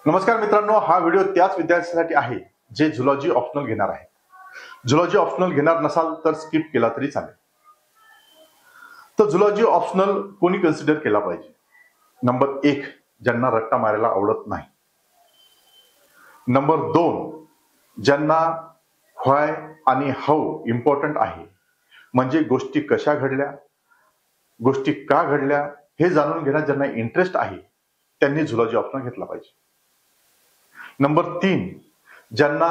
नमस्कार मित्रांनो, हा व्हिडिओ त्याच विद्यार्थ्यांसाठी आहे जे झुलॉजी ऑप्शनल घेणार आहे. झुलॉजी ऑप्शनल घेणार नसाल तर स्किप केला तरी चालेल. तर झुलॉजी ऑप्शनल कोणी कन्सिडर केला पाहिजे? नंबर 1, ज्यांना रट्टा मारायला आवडत नाही. नंबर 2, ज्यांना व्हाय आणि हाऊ इम्पॉर्टंट आहे, म्हणजे गोष्टी कशा घडल्या, गोष्टी का घडल्या हे जाणून घेण्यात ज्यांना इंटरेस्ट आहे त्यांनी झुलॉजी ऑप्शनल घेतला पाहिजे. नंबर 3, ज्यांना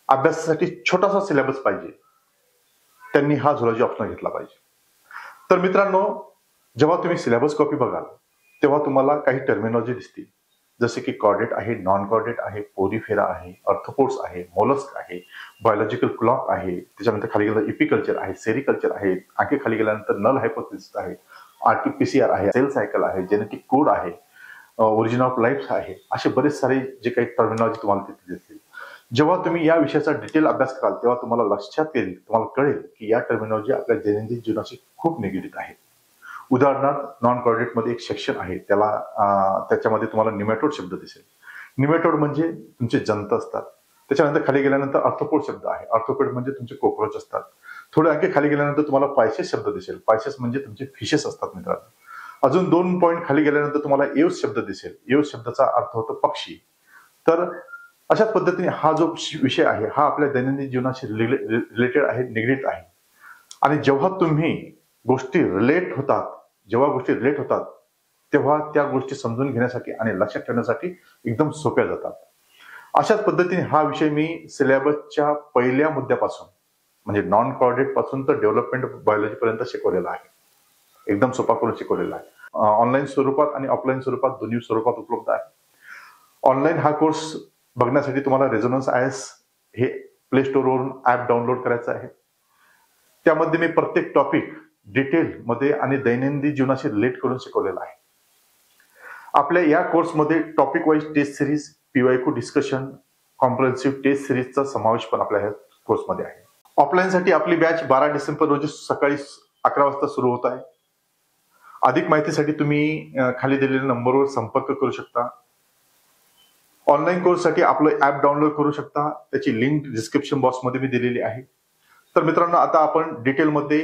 अभ्यासासाठी छोटासा सिलेबस पाहिजे त्यांनी हा झुलॉजी ऑप्शनल घेतला पाहिजे. तर मित्रांनो, जेव्हा तुम्ही सिलेबस कॉपी बघाल तेव्हा तुम्हाला काही टर्मिनॉलॉजी दिसतील, जसे की कॉर्डेट आहे, नॉन कॉर्डेट आहे, पोरीफेरा आहे, अर्थोपोड्स आहे, मोलस्क आहे, बायोलॉजिकल क्लॉक आहे, त्याच्यानंतर खाली गेल्यानंतर इपिकल्चर आहे, सेरिकल्चर आहे, आणखी खाली गेल्यानंतर नल हायपोथेसिस आहे, आरटीपीसीआर आहे, सेल सायकल आहे, जेनेटिक कोड आहे, ओरिजिन ऑफ लाईफ आहे. असे बरेच सारे जे काही टर्मिनॉलॉजी तुम्हाला तिथे दिसतील. जेव्हा तुम्ही या विषयाचा डिटेल अभ्यास कराल तेव्हा तुम्हाला लक्षात येईल, तुम्हाला कळेल की या टर्मिनॉलॉजी आपल्या दैनंदिन जीवनाशी खूप निगडीत आहे. उदाहरणार्थ नॉन कॉर्डेट मध्ये एक सेक्शन आहे, त्याच्यामध्ये तुम्हाला निमॅटोड शब्द दिसेल. निमॅटोड म्हणजे तुमचे जंत असतात. त्याच्यानंतर खाली गेल्यानंतर अर्थोपोड शब्द आहे. अर्थोपोड म्हणजे तुमचे कॉकरोच असतात. थोडे आणखी खाली गेल्यानंतर तुम्हाला पायसेस शब्द दिसेल. पायसेस म्हणजे तुमचे फिशेस असतात मित्रांनो. अजून 2 पॉईंट खाली गेल्यानंतर तुम्हाला एव्स शब्द दिसेल. एव्स शब्दाचा अर्थ होतो पक्षी. तर अशाच पद्धतीने हा जो विषय आहे हा आपल्या दैनंदिन जीवनाशी रिलेटेड आहे, निगडीत आहे. आणि जेव्हा गोष्टी रिलेट होतात तेव्हा त्या गोष्टी समजून घेण्यासाठी आणि लक्षात ठेवण्यासाठी एकदम सोप्या जातात. अशाच पद्धतीने हा विषय मी सिलेबसच्या पहिल्या मुद्द्यापासून म्हणजे नॉन कॉर्डेट पासून तर डेव्हलपमेंट बायोलॉजी पर्यंत शिकवलेला आहे. एकदम सोपा करून शिकवलेला आहे. ऑनलाईन स्वरूपात आणि ऑफलाईन स्वरूपात दोन्ही स्वरूपात उपलब्ध आहे. ऑनलाईन हा कोर्स बघण्यासाठी तुम्हाला रेझोनन्स आयएस हे प्ले स्टोअरवरून ऍप डाउनलोड करायचं आहे. त्यामध्ये मी प्रत्येक टॉपिक डिटेल मध्ये आणि दैनंदिन जीवनाशी रिलेट करून शिकवलेला आहे. आपल्या या कोर्समध्ये topic wise test series, PYQ discussion, comprehensive test सिरीजचा समावेश पण आपल्या या कोर्समध्ये आहे. ऑफलाईन साठी आपली बॅच 12 डिसेंबर रोजी सकाळी 11 वाजता सुरू होत आहे. अधिक माहितीसाठी तुम्ही खाली दिलेल्या नंबरवर संपर्क करू शकता. ऑनलाईन कोर्ससाठी आपलं ऍप डाउनलोड करू शकता. त्याची लिंक डिस्क्रिप्शन बॉक्समध्ये मी दिलेली आहे. तर मित्रांनो, आता आपण डिटेलमध्ये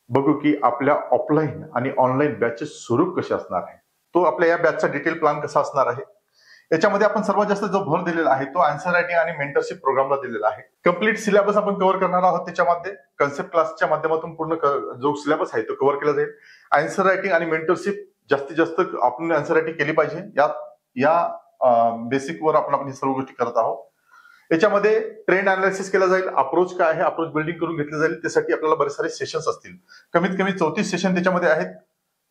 बघू की आपल्या ऑफलाईन आणि ऑनलाईन बॅचचे स्वरूप कसे असणार आहे. तो आपल्या या बॅचचा डिटेल प्लॅन कसा असणार आहे. याच्यामध्ये आपण सर्वात जास्त जो भर दिलेला आहे तो आन्सर रायटिंग आणि मेंटरशिप प्रोग्रामला दिलेला आहे. कंप्लीट सिलेबस आपण कव्हर करणार आहोत. त्याच्यामध्ये कन्सेप्ट क्लासच्या माध्यमातून पूर्ण जो सिलेबस आहे तो कव्हर केला जाईल. आन्सर रायटिंग आणि मेंटरशिप जास्तीत जास्त आपण आन्सर रायटिंग केली पाहिजे. या बेसिक वर आपण ही सर्व गोष्टी करत आहोत. याच्यामध्ये ट्रेंड अनालिसिस केला जाईल. अप्रोच काय आहे, अप्रोच बिल्डिंग करून घेतलं जाईल. त्यासाठी आपल्याला बरेच सारे सेशन्स असतील. कमीत कमी 34 सेशन त्याच्यामध्ये आहेत.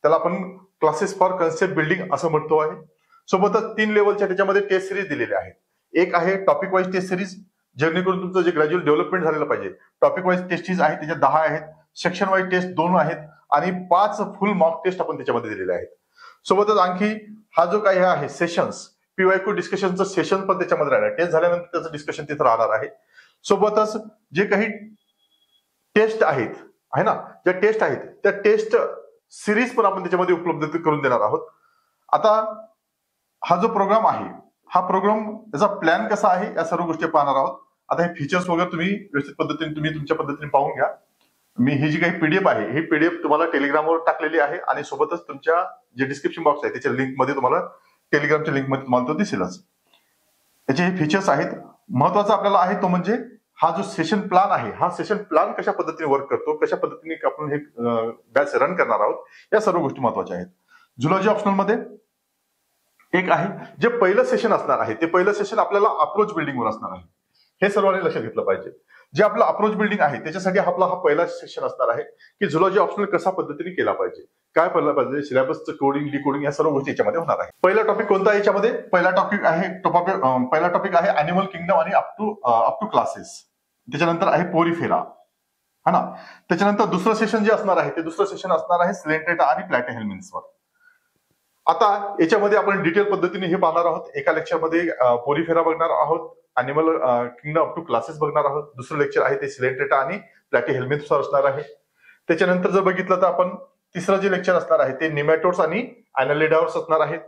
त्याला आपण क्लासेस फॉर कन्सेप्ट बिल्डिंग असं म्हणतो आहे. सोबतच 3 लेवलच्या त्याच्यामध्ये टेस्ट सिरीज दिलेले आहेत. एक आहे टॉपिक वाईज टेस्ट सिरीज, जेणेकरून तुमचं जे ग्रॅज्युअल डेव्हलपमेंट झालेलं पाहिजे. टॉपिक वाईज टेस्टीज आहेत, त्याच्या 10 आहेत. सेक्शन वाईज टेस्ट 2 आहेत आणि 5 फुल मॉक टेस्ट आपण त्याच्यामध्ये दिलेले आहेत. सोबतच आणखी हा जो काही आहे सेशन्स, पीवायक्यू डिस्कशनचं सेशन पण त्याच्यामध्ये राहणार. टेस्ट झाल्यानंतर त्याचं डिस्कशन तिथे राहणार आहे. सोबतच जे काही टेस्ट आहेत आहे ना, ज्या टेस्ट आहेत त्या टेस्ट सिरीज पण आपण त्याच्यामध्ये उपलब्ध करून देणार आहोत. आता हा जो प्रोग्राम आहे, हा प्रोग्राम याचा प्लॅन कसा आहे या सर्व गोष्टी पाहणार आहोत. आता हे फीचर्स वगैरे तुम्ही व्यवस्थित पद्धतीने तुम्ही तुमच्या पद्धतीने पाहून घ्या. मी ही जी काही पीडीएफ आहे ही पीडीएफ तुम्हाला टेलिग्रामवर टाकलेली आहे आणि सोबतच तुमच्या जे डिस्क्रिप्शन बॉक्स आहे त्याच्या लिंक मध्ये तुम्हाला टेलिग्रामच्या लिंक मध्ये तुम्हाला तो दिसेलच. याचे हे फीचर्स आहेत. महत्वाचा आपल्याला आहे तो म्हणजे हा जो सेशन प्लॅन आहे, हा सेशन प्लॅन कशा पद्धतीने वर्क करतो, कशा पद्धतीने आपण हे बॅच रन करणार आहोत, या सर्व गोष्टी महत्वाच्या आहेत. झुलॉजी ऑप्शनल मध्ये एक आहे जे पहिलं सेशन असणार आहे, ते पहिलं सेशन आपल्याला अप्रोच बिल्डिंगवर असणार आहे. हे सर्वांनी लक्षात घेतलं पाहिजे. जे आपलं अप्रोच बिल्डिंग आहे त्याच्यासाठी आपला हा पहिला सेशन असणार आहे की झुलॉजी ऑप्शनल कशा पद्धतीने केला पाहिजे, काय पडलं पाहिजे, सिलेबसचं कोडिंग डिकोडिंग या सर्व गोष्टी याच्यामध्ये होणार आहे. पहिला टॉपिक कोणता आहे याच्यामध्ये? पहिला टॉपिक आहे अॅनिमल किंगडम आणि अप टू क्लासेस. त्याच्यानंतर आहे पोरीफेरा, हा ना. त्याच्यानंतर दुसरं सेशन जे असणार आहे ते दुसरं सेशन असणार आहे सिलेंट्रेटा आणि प्लॅटिहेल्मिन्सवर. आता याच्यामध्ये आपण डिटेल पद्धतीने हे पाहणार आहोत. एका लेक्चरमध्ये पोरीफेरा बघणार आहोत, animal kingdom up to classes बघणार आहोत. दुसरं लेक्चर आहे ते सिलेंट्रेटा आणि प्लॅटिहेल्मिन्सवर असणार आहे. त्याच्यानंतर जर बघितलं तर आपण तिसरं जे लेक्चर असणार आहे ते निमॅटोड्स आणि ॲनालिडावर असणार आहे.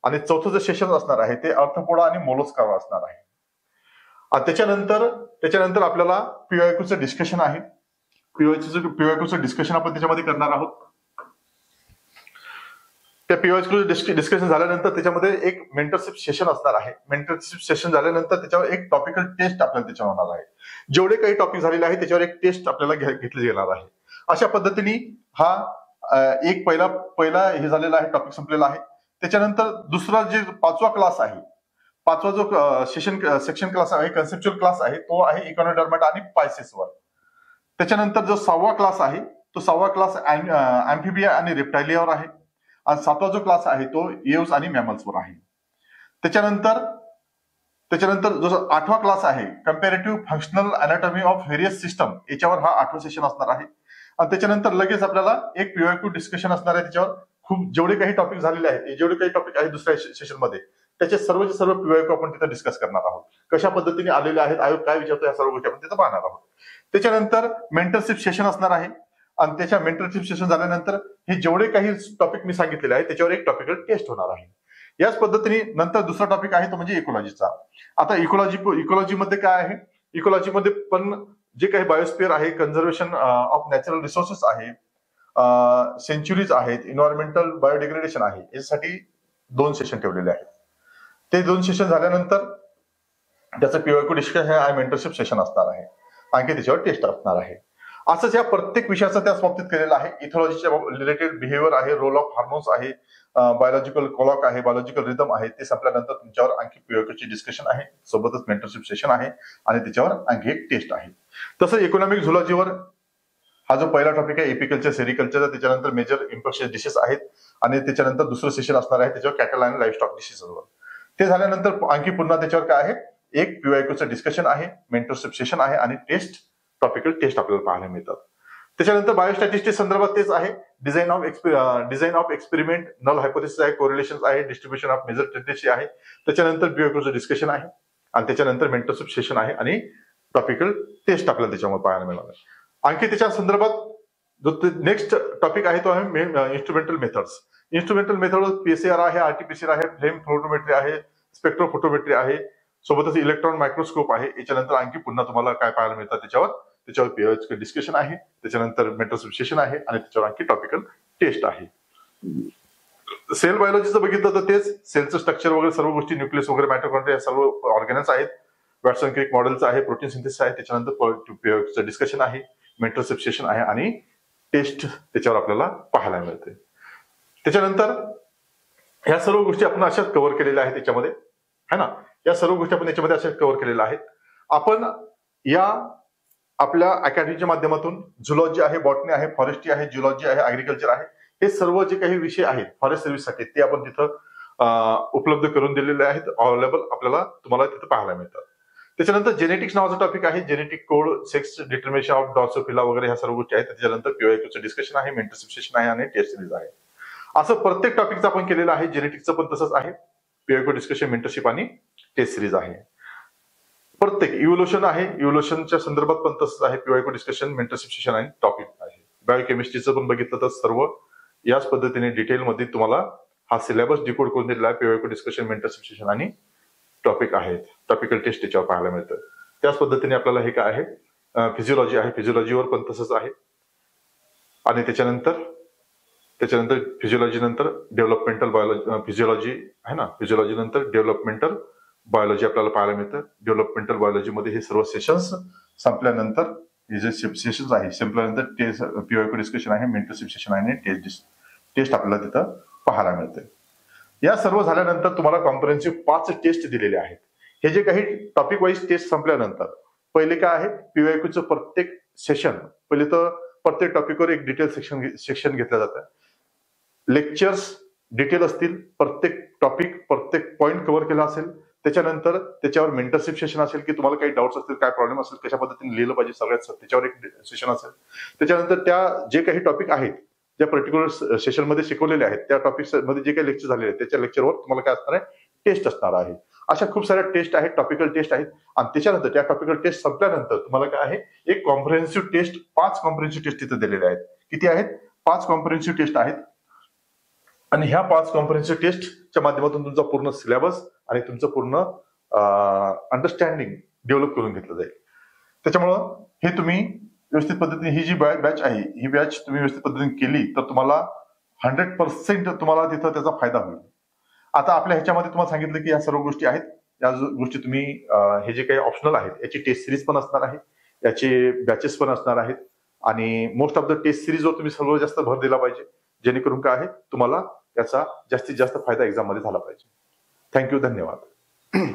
आणि चौथं जे सेशन असणार आहे ते अर्थपोडा आणि मोलस्कावर असणार आहे. आणि त्याच्यानंतर आपल्याला पीवायक्यूचं डिस्कशन आहे. पीवायक्यूचं डिस्कशन आपण त्याच्यामध्ये करणार आहोत. त्या पीवायक्यू डिस्कशन झाल्यानंतर त्याच्यामध्ये एक मेंटरशिप सेशन असणार आहे. मेंटरशिप सेशन झाल्यानंतर त्याच्यावर एक टॉपिकल टेस्ट आपल्याला त्याच्यावर होणार आहे. जेवढे काही टॉपिक झालेले आहे त्याच्यावर एक टेस्ट आपल्याला घेतली जाणार आहे. अशा पद्धतीने हा एक पहिला हे झालेला आहे, टॉपिक संपलेला आहे. त्याच्यानंतर दुसरा जे 5वा क्लास आहे, 5वा जो सेक्शन क्लास आहे, कन्सेप्च्युअल क्लास आहे, तो आहे इकॉनोडर्माटा आणि पायसेसवर. त्याच्यानंतर जो 6वा क्लास आहे तो 6वा क्लास अँफिबिया आणि रेप्टायलियावर आहे. आणि 7वा जो क्लास आहे तो एव्स आणि मॅमल्सवर आहे. त्याच्यानंतर जो 8वा क्लास आहे comparative functional anatomy of various system, याच्यावर हा 8वं सेशन असणार आहे. आणि त्याच्यानंतर लगेच आपल्याला एक पीवायक्यू डिस्कशन असणार आहे. त्याच्यावर खूप जेवढे काही टॉपिक झालेले आहेत, जेवढे काही टॉपिक आहेत दुसऱ्या सेशनमध्ये, त्याचे सर्वचे सर्व पीवायक्यू आपण तिथे डिस्कस करणार आहोत. कशा पद्धतीने आलेले आहेत, आयोग काय विचारतो, या सर्व गोष्टी आपण तिथे पाहणार आहोत. त्याच्यानंतर मेंटरशिप सेशन असणार आहे. आणि त्याच्या मेंटरशिप सेशन झाल्यानंतर हे जेवढे काही टॉपिक मी सांगितलेले आहे त्याच्यावर एक टॉपिकल टेस्ट होणार आहे. याच पद्धतीने नंतर दुसरा टॉपिक आहे तो म्हणजे इकोलॉजीचा. आता इकोलॉजीमध्ये काय आहे, इकोलॉजीमध्ये पण जे काही बायोस्फिअर आहे, कन्झर्वेशन ऑफ नॅचरल रिसोर्सेस आहे, सेंच्युरीज आहेत, इन्व्हायरमेंटल बायोडिग्रेडेशन आहे, यासाठी 2 सेशन ठेवलेले आहेत. ते 2 सेशन झाल्यानंतर त्याचं पीवायक्यू डिस्कशन आहे, मेंटरशिप सेशन असणार आहे. आणखी त्याच्यावर टेस्ट असणार आहे. असंच या प्रत्येक विषयाचं त्या बाबतीत केलेलं आहे. इथॉलॉजीच्या रिलेटेड बिहेवियर आहे, रोल ऑफ हार्मोन्स आहे, बायोलॉजिकल क्लॉक आहे, बायोलॉजिकल रिदम आहे. ते संपल्यानंतर तुमच्यावर आणखी पीवायक्यूची डिस्कशन आहे, सोबतच मेंटरशिप सेशन आहे आणि त्याच्यावर आणखी एक टेस्ट आहे. तसं इकॉनॉमिक झुलॉजीवर हा जो पहिला टॉपिक आहे एपिकल्चर, सेरिकल्चर, त्याच्यानंतर मेजर इन्फेक्शियस डिसीज आहेत आणि त्याच्यानंतर दुसरं सेशन असणार आहे त्याच्यावर कॅटल आणि लाईव्हस्टॉक डिसीजवर. ते झाल्यानंतर आणखी पुन्हा त्याच्यावर काय आहे, एक पीवायक्यूचं डिस्कशन आहे, मेंटरशिप सेशन आहे आणि टॉपिकल टेस्ट आपल्याला पाहायला मिळतात. त्याच्यानंतर बायोस्टॅटिस्टिक्स संदर्भात तेच आहे, design of experiment, null hypothesis आहे, कोरिलेशन आहे, डिस्ट्रीब्युशन ऑफ मेजर टेंडन्सी आहे. त्याच्यानंतर पीवायक्यूचं डिस्कशन आहे आणि त्याच्यानंतर मेंटरशिप सेशन आहे आणि टॉपिकल टेस्ट आपल्याला त्याच्यामध्ये पाहायला मिळणार आहे. आणखी त्याच्या संदर्भात जो नेक्स्ट टॉपिक आहे तो आहे instrumental methods. Instrumental method PCR आहे, आरटीपीसीआर आहे, फ्लेम फोटोमेट्री आहे, स्पेक्ट्रोफोटोमेट्री आहे, सोबतच इलेक्ट्रॉन मायक्रोस्कोप आहे. याच्यानंतर आणखी पुन्हा तुम्हाला काय पाहायला मिळतात त्याच्यावर पीवायक्यू डिस्कशन आहे, त्याच्यानंतर मेंटरशिप सेशन आहे आणि त्याच्यावर आणखी टॉपिकल टेस्ट आहे. सेल बायोलॉजीचं बघितलं तर तेच सेलचं स्ट्रक्चर वगैरे सर्व गोष्टी, न्यूक्लियस वगैरे, मायटोकॉन्ड्रिया सर्व ऑर्गॅनल्स आहेत. वॅटसन क्रिक मॉडेलचं आहे, प्रोटीन सिंथेसिस आहे. त्याच्यानंतर पीवायक्यूचं डिस्कशन आहे, मेंटरशिप सेशन आहे आणि टेस्ट त्याच्यावर आपल्याला पाहायला मिळते. त्याच्यानंतर ह्या सर्व गोष्टी आपण अशाच कव्हर केलेल्या आहेत त्याच्यामध्ये, है ना. या सर्व गोष्टी आपण याच्यामध्ये अशाच कव्हर केलेल्या आहेत. आपण या आपल्या अकॅडमीच्या माध्यमातून झुलॉजी आहे, बॉटनी आहे, फॉरेस्ट्री आहे, जिओलॉजी आहे, ऍग्रिकल्चर आहे, हे सर्व जे काही विषय आहेत फॉरेस्ट सर्व्हिससाठी ते आपण तिथं उपलब्ध करून दिलेले आहेत, अवेलेबल आपल्याला तुम्हाला तिथं पाहायला मिळतात. त्याच्यानंतर जेनेटिक्स नावाचा टॉपिक आहे, genetic code, sex determination of Drosophila वगैरे ह्या सर्व गोष्टी आहेत. त्याच्यानंतर पीवायक्यूचं डिस्कशन आहे, मेंटरशिप सेशन आहे आणि टेस्ट सिरीज आहे. असं प्रत्येक टॉपिकचं आपण केलेलं आहे. जेनेटिक्सचं पण तसंच आहे, पीवायक्यू डिस्कशन, मेंटरशिप आणि टेस्ट सिरीज आहे. प्रत्येक इव्होल्युशन आहे, इव्होल्युशनच्या संदर्भात पण तसंच आहे, पीवायक्यू डिस्कशन, मेंटरशिप सेशन आणि टॉपिक आहे. बायोकेमिस्ट्रीचं पण बघितलं तर सर्व याच पद्धतीने डिटेलमध्ये तुम्हाला हा सिलेबस डिकोड करून दिलेला आहे. पीवायक्यू डिस्कशन, मेंटरशिप सेशन आणि टॉपिक आहेत, टॉपिकल टेस्ट त्याच्यावर पाहायला मिळतं. त्याच पद्धतीने आपल्याला हे काय आहे, फिजिओलॉजी आहे, फिजिओलॉजीवर पण तसंच आहे. आणि त्याच्यानंतर फिजिओलॉजी नंतर डेव्हलपमेंटल बायोलॉजी, फिजिओलॉजी आहे ना, फिजिओलॉजी नंतर डेव्हलपमेंटल बायोलॉजी आपल्याला पाहायला मिळतं. डेव्हलपमेंटल बायोलॉजी मध्ये हे सर्व सेशन्स संपल्यानंतर हे जे सेशन्स आहे संपल्यानंतर टेस्ट, पीवायक्यू डिस्कशन आहे, मेंटरशिप सेशन आहे आणि टेस्ट आपल्याला तिथं पाहायला मिळते. या सर्व झाल्यानंतर तुम्हाला कॉम्प्रिहेन्सिव्ह 5 टेस्ट दिलेले आहेत. हे जे काही टॉपिक वाईज टेस्ट संपल्यानंतर पहिले काय आहे, पीवायक्यूचं प्रत्येक सेशन, पहिले तर प्रत्येक टॉपिकवर एक डिटेल सेक्शन घेतलं जातं. लेक्चर्स डिटेल असतील, प्रत्येक टॉपिक, प्रत्येक पॉईंट कव्हर केला असेल. त्याच्यानंतर त्याच्यावर मेंटरशिप सेशन असेल की तुम्हाला काही डाऊट्स असतील, काय प्रॉब्लेम असेल, कशा पद्धतीने लिहिलं पाहिजे सगळ्यात, त्याच्यावर एक सेशन असेल. त्याच्यानंतर त्या जे काही टॉपिक आहेत, ज्या पर्टिक्युलर सेशन मध्ये शिकवलेले आहेत, त्या टॉपिक मध्ये जे काही लेक्चर झालेले आहेत त्याच्या लेक्चरवर तुम्हाला काय असणार आहे, टेस्ट असणार आहे. अशा खूप साऱ्या टेस्ट आहेत, टॉपिकल टेस्ट आहेत. आणि त्याच्यानंतर त्या टॉपिकल टेस्ट संपल्यानंतर तुम्हाला काय आहे, एक कॉम्प्रिहेन्सिव्ह टेस्ट, 5 कॉम्प्रिहेन्सिव्ह टेस्ट तिथे दिलेले आहेत. किती आहेत? 5 कॉम्प्रिहेन्सिव्ह टेस्ट आहेत. आणि ह्या 5 कॉम्प्रिहेन्सिव्ह टेस्टच्या माध्यमातून तुमचा पूर्ण सिलेबस आणि तुमचं पूर्ण अंडरस्टँडिंग डेव्हलप करून घेतलं जाईल. त्याच्यामुळं हे तुम्ही व्यवस्थित पद्धतीने ही जी बॅच आहे ही बॅच तुम्ही व्यवस्थित पद्धतीने केली तर तुम्हाला 100% तुम्हाला तिथं त्याचा फायदा होईल. आता आपल्या ह्याच्यामध्ये तुम्हाला सांगितलं की या सर्व गोष्टी आहेत. या गोष्टी तुम्ही हे जे काही ऑप्शनल आहेत याची टेस्ट सिरीज पण असणार आहे, याचे बॅचेस पण असणार आहेत आणि मोस्ट ऑफ द टेस्ट सिरीजवर तुम्ही सर्व जास्त भर दिला पाहिजे, जेणेकरून काय आहे तुम्हाला याचा जास्तीत जास्त फायदा एक्झाम मध्ये झाला पाहिजे. थँक्यू, धन्यवाद.